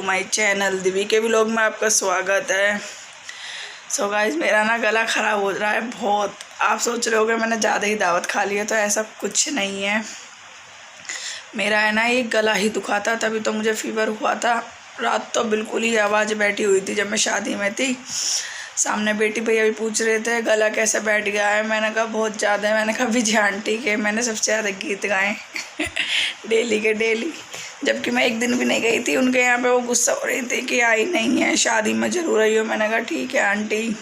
My channel Divya के vlog में आपका स्वागत है। सो गाइस, मेरा ना गला ख़राब हो रहा है बहुत। आप सोच रहे होगे मैंने ज़्यादा ही दावत खा ली है, तो ऐसा कुछ नहीं है। मेरा है ना ये गला ही दुखा था, तभी तो मुझे फीवर हुआ था। रात तो बिल्कुल ही आवाज़ बैठी हुई थी जब मैं शादी में थी। सामने बेटी भैया भी पूछ रहे थे गला कैसे बैठ गया है। मैंने कहा बहुत ज़्यादा है। मैंने कहा विजय आंटी के मैंने सबसे ज़्यादा गीत गाए डेली के डेली। जबकि मैं एक दिन भी नहीं गई थी उनके यहाँ पे। वो गुस्सा हो रही थी कि आई नहीं है, शादी में जरूर आई हो। मैंने कहा ठीक है आंटी।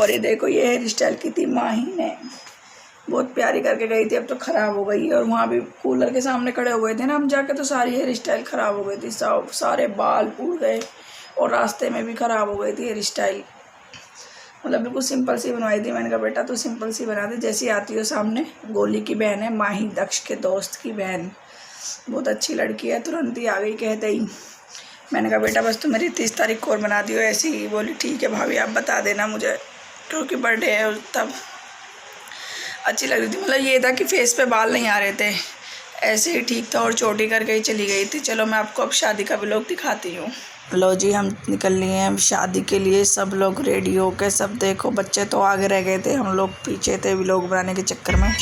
और ये देखो, ये हेयर स्टाइल की थी माही ने, बहुत प्यारी करके गई थी, अब तो ख़राब हो गई है। और वहाँ भी कूलर के सामने खड़े हुए थे ना हम जाके, तो सारी हेयर स्टाइल ख़राब हो गई थी। सारे बाल उड़ गए और रास्ते में भी ख़राब हो गई थी हेयर स्टाइल। मतलब बिल्कुल सिंपल सी बनवाई थी। मैंने कहा बेटा तू सिंपल सी बना दे, जैसी आती हो सामने। गोली की बहन है माही, दक्ष के दोस्त की बहन, बहुत अच्छी लड़की है। तुरंत ही आ गई कहते ही। मैंने कहा बेटा बस तू मेरी 30 तारीख को और बना दियो ऐसी ही। बोली ठीक है भाभी, आप बता देना मुझे, क्योंकि बर्थडे है तब। अच्छी लग रही थी। मतलब ये था कि फेस पे बाल नहीं आ रहे थे, ऐसे ही ठीक था। और चोटी करके ही चली गई थी। चलो मैं आपको अब शादी का व्लॉग दिखाती हूँ। लो जी, हम निकल लिए हैं शादी के लिए। सब लोग रेडी हो के, सब देखो बच्चे तो आगे रह गए थे, हम लोग पीछे थे व्लॉग बनाने के चक्कर में।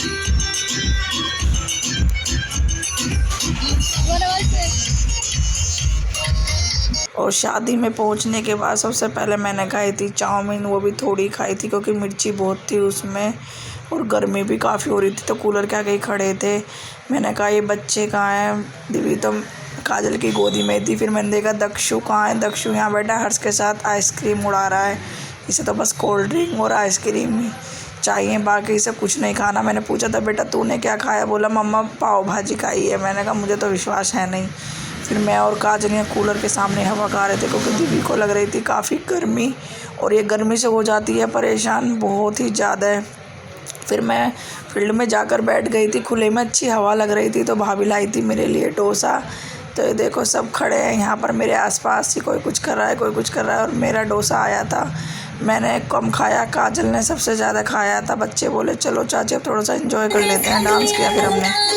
और शादी में पहुंचने के बाद सबसे पहले मैंने खाई थी चाउमीन। वो भी थोड़ी खाई थी क्योंकि मिर्ची बहुत थी उसमें और गर्मी भी काफ़ी हो रही थी, तो कूलर के आगे ही खड़े थे। मैंने कहा ये बच्चे कहाँ हैं। दिव्य तो काजल की गोदी में थी। फिर मैंने देखा दक्षु कहाँ है। दक्षु यहाँ बैठा हर्ष के साथ आइसक्रीम उड़ा रहा है। इसे तो बस कोल्ड ड्रिंक और आइसक्रीम ही चाहिए, बाकी इसे कुछ नहीं खाना। मैंने पूछा था बेटा तूने क्या खाया। बोला मम्मा पाव भाजी खाई है। मैंने कहा मुझे तो विश्वास है नहीं। फिर मैं और काजल यहाँ कूलर के सामने हवा खा रहे थे, क्योंकि दिव्य को लग रही थी काफ़ी गर्मी, और ये गर्मी से हो जाती है परेशान बहुत ही ज़्यादा है। फिर मैं फील्ड में जाकर बैठ गई थी, खुले में अच्छी हवा लग रही थी। तो भाभी लाई थी मेरे लिए डोसा। तो ये देखो सब खड़े हैं यहाँ पर मेरे आसपास ही, कोई कुछ कर रहा है कोई कुछ कर रहा है। और मेरा डोसा आया था, मैंने कम खाया, काजल ने सबसे ज़्यादा खाया था। बच्चे बोले चलो चाची अब थोड़ा सा एंजॉय कर लेते हैं। डांस किया फिर हमने।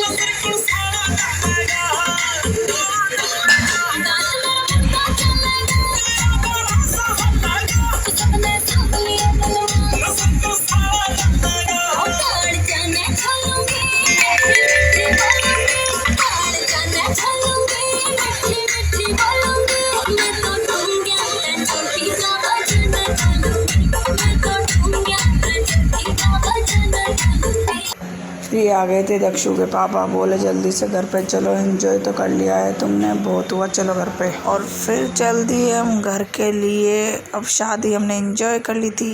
ये आ गए थे दक्षु के पापा। बोले जल्दी से घर पे चलो, एंजॉय तो कर लिया है तुमने, बहुत हुआ, चलो घर पे। और फिर चल दिए हम घर के लिए। अब शादी हमने एंजॉय कर ली थी।